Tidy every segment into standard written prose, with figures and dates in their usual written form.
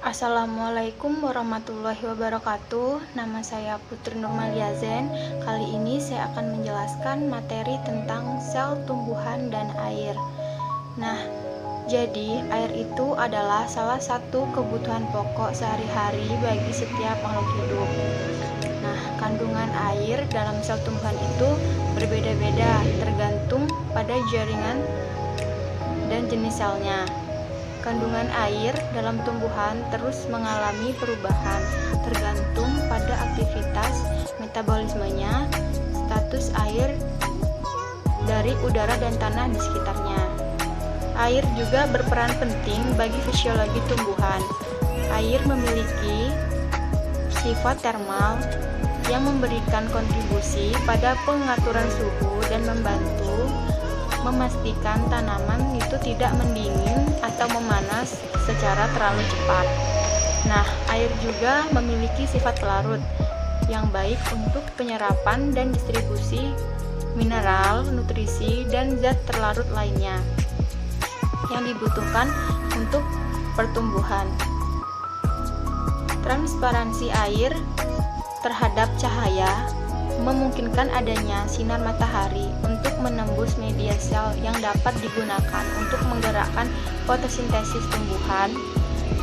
Assalamualaikum warahmatullahi wabarakatuh. Nama saya Putri Nurmaliazen. Kali ini saya akan menjelaskan materi tentang sel tumbuhan dan air. Nah, jadi air itu adalah salah satu kebutuhan pokok sehari-hari bagi setiap makhluk hidup. Nah, kandungan air dalam sel tumbuhan itu berbeda-beda tergantung pada jaringan dan jenis selnya. Kandungan air dalam tumbuhan terus mengalami perubahan tergantung pada aktivitas metabolismenya, status air dari udara dan tanah di sekitarnya. Air juga berperan penting bagi fisiologi tumbuhan. Air memiliki sifat termal yang memberikan kontribusi pada pengaturan suhu dan membantu memastikan tanaman itu tidak mendingin atau memanas secara terlalu cepat. Nah, air juga memiliki sifat pelarut yang baik untuk penyerapan dan distribusi mineral, nutrisi, dan zat terlarut lainnya yang dibutuhkan untuk pertumbuhan. Transparansi air terhadap cahaya memungkinkan adanya sinar matahari untuk menembus media sel yang dapat digunakan untuk menggerakkan fotosintesis tumbuhan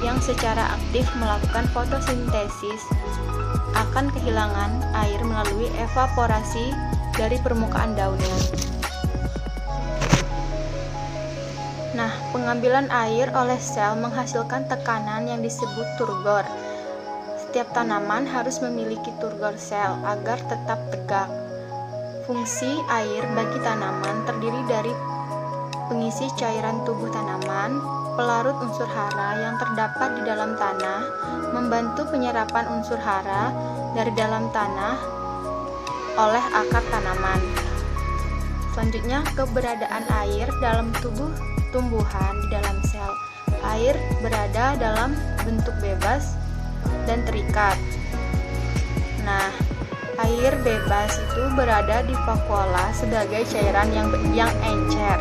yang secara aktif melakukan fotosintesis akan kehilangan air melalui evaporasi dari permukaan daunnya. Nah, pengambilan air oleh sel menghasilkan tekanan yang disebut turgor. Setiap tanaman harus memiliki turgor sel agar tetap tegak. Fungsi air bagi tanaman terdiri dari pengisi cairan tubuh tanaman, pelarut unsur hara yang terdapat di dalam tanah, membantu penyerapan unsur hara dari dalam tanah oleh akar tanaman. Selanjutnya, keberadaan air dalam tubuh tumbuhan di dalam sel. Air berada dalam bentuk bebas dan terikat. Nah, air bebas itu berada di vakuola sebagai cairan yang encer.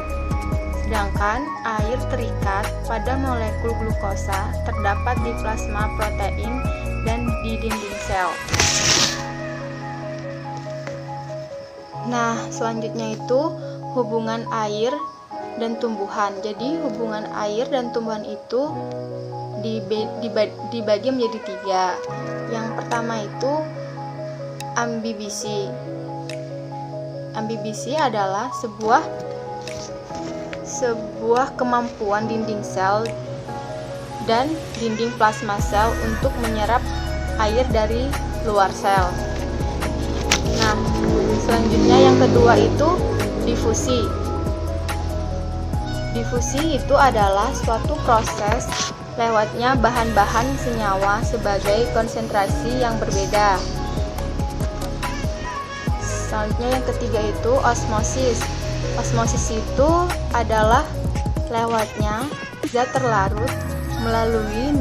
Sedangkan air terikat pada molekul glukosa terdapat di plasma protein dan di dinding sel. Nah, selanjutnya itu hubungan air dan tumbuhan. Jadi hubungan air dan tumbuhan itu dibagi menjadi tiga. Yang pertama itu ambibisi. Ambibisi adalah sebuah kemampuan dinding sel dan dinding plasma sel untuk menyerap air dari luar sel. Nah, selanjutnya yang kedua itu difusi. Difusi itu adalah suatu proses lewatnya bahan-bahan senyawa sebagai konsentrasi yang berbeda. Selanjutnya yang ketiga itu osmosis. Osmosis itu adalah lewatnya zat terlarut melalui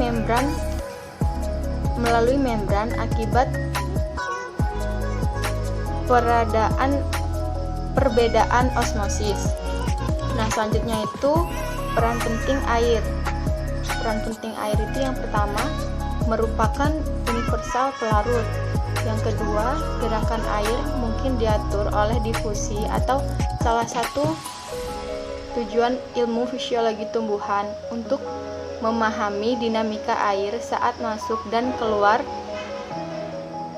membran akibat perbedaan osmosis. Nah, selanjutnya itu peran penting air. Peran penting air itu yang pertama merupakan universal pelarut. Yang kedua, gerakan air mungkin diatur oleh difusi atau salah satu tujuan ilmu fisiologi tumbuhan untuk memahami dinamika air saat masuk dan keluar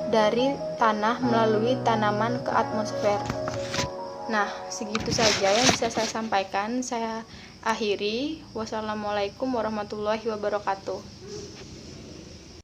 dari tanah melalui tanaman ke atmosfer. Nah, segitu saja yang bisa saya sampaikan. Saya akhiri. Wassalamualaikum warahmatullahi wabarakatuh.